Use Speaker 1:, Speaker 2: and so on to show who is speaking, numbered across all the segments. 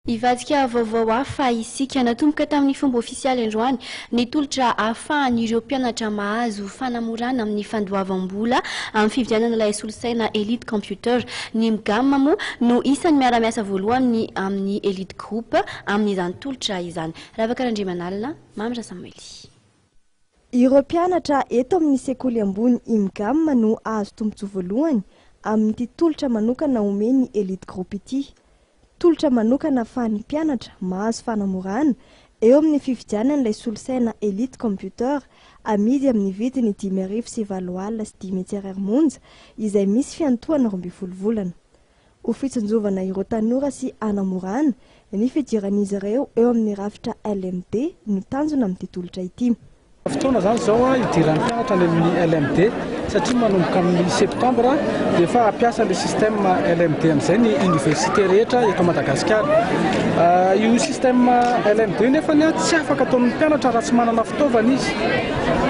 Speaker 1: Ivadika vaovao hafa isika natomboka tamin'ny fomba ofisialy androany nitolotra ahafahan'ireo mpianatra mahazo fanamorana amin'ny fandoavam-bola amin'ny fividianana ilay solosaina Elite Computer. Ny Mgama moa no isan'ny miara-miasa voalohany amin'ny Elite Group amin'izany tolotra izany. Ravakarandriamanalina, Mamra Samuely.
Speaker 2: Ireo mpianatra eto amin'ny sekoly ambony Mgama no azo tombotsoa voalohany amin'ny tolotra manokana omeny Elite Group ity. Tolotra manokana ahafahan'ny mpianatra mahazo fanamorana eo amin'ny fividianan'ilay solosaina Elite Computer amidy amin'ny vidiny 5,7 monja izay misy fiantohana 12 volana. Ho fitsinjovana ireo tanora sy hanamorana ny fidiran'izy ireo eo amin'ny rafitra LMD no tanjona amin'ny tolotra ity.
Speaker 3: Fotoana zany zao idiran'ny mpianatra any amin'ny LMD satria manomboka amin'ny septambra dia efa hampiasa le système LMD amin'izay ny université rehetra eto Madagasikara. Io système LMD nefa tsy afaka ataon'ny mpianatra raha tsy manana fitaovana izy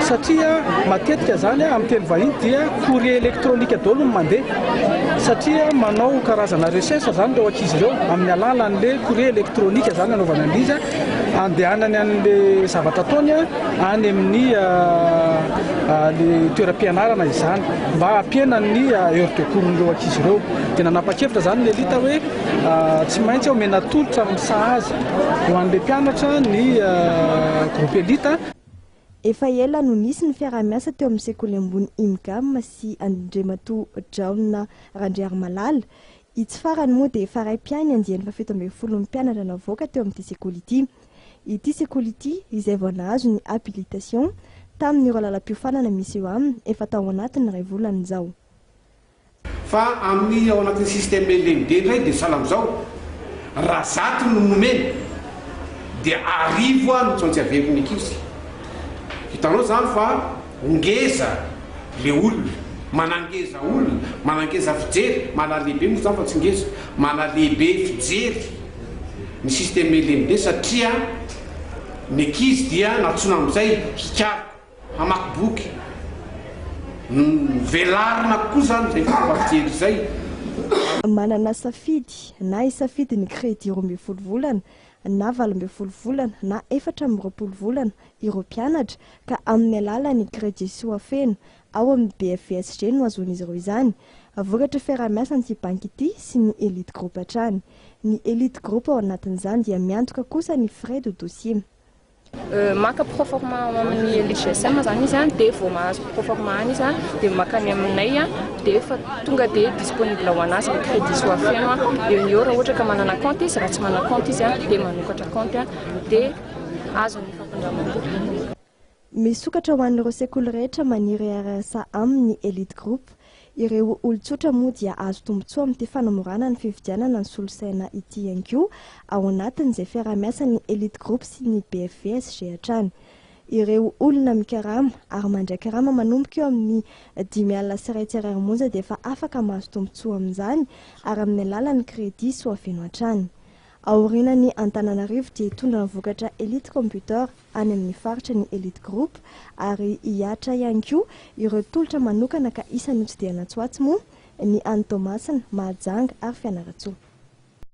Speaker 3: satria matetika zany amin'ny teny vahiny dia courrier électronique daholo no mandeha satria manao karazana recherche zany ireo ankizy ireo amin'ny alalan'le courrier électronique zany anaovana an'izy andehanany an'le zavatra ataony any amin'ny le toeram-pianarana izany mba hampiena ny heure de cours-n'ireo ankizy ireo. Dia nanapa-kevitra zany ny Elite hoe tsy maintsy omena tolotra misahaza ho an'le mpianatra ny groupe Elite.
Speaker 2: Efa ela no nisy ny fiara-miasa teo amin'ny sekoly ambony Mgama sy Andriamatoa Jaona Randriamalala. Itsy farany moa dia efa ray mpiany andiany 7 mpianatra navoaka teo amin'ity sekoly ity. Ity sekoly ity izay vao nahazo ny habilitation tamin'ny lalam-piofanana misy eo aminy efa tao anatiny 2 volana izao.
Speaker 4: Fa amin'ny ao anatin'ny système LMD indray dia sahala amin'izao raha zato no nomena dia 10 no tsontsy avevin'ny ankizy. Hitanao zany fa ngeza le olona manangeza olona manangeza fijery manalehibe moa zany fa tsy ngeza manalehibe fijery ny système LMD satria ny ankizy dia natsona amin'izay hikary hamaky boky velarina koa zany zay fijery zay.
Speaker 2: Manana safidy na isafidy ny crédit 12 volana na 12 volana na 14 volana ireo mpianatra ka amin'ny alalan'ny crédit soafena ao amin'ny BFSG no azoan'izy ireo izany. Vokatra fiara-miasa ny banky ity sy ny Elite Group hatrany. Ny Elite Group ao anatin'izany dia miantoka kosa ny frais de dossier.
Speaker 5: Maka proforma amin'ny Elite GSM zany izy dia vao mahazo proforma any izy dia makany aminay dia efa tonga dia disponible ho anazy ny crédit soafeno eo raha ohatra ka manana compte izy, raha tsy manana compte izy dia manokatra compte dia azo ny fampandramam-bola.
Speaker 2: Misokatra ho an'ireo sekoly rehetra maniry arasa amin'ny Elite Group. Ireo olon-tsotra moa dia azo tombotsoa amin'ity fanamorana ny fividianana ny solosaina ity ihany koa ao anatin'izay fiara-miasa ny Elite Group sy ny BFSG hatrany. Ireo olona mikarama ary mandray karama manomboka eo amin'ny 5,3 monja dia efa afaka mahazo tombotsoa amin'izany ary amin'ny alalan'ny crédit soafeno hatrany. Aorianan'ny Antananarivo dia hitondra ny vokatra Elite Computer any amin'ny faritra ny Elite Group ary hiatra ihany koa ireo tolotra manokana ka isan'ny tsy dia natsoatsy moa ny Any Tomasina, Mahajanga ary Fianarantsoa.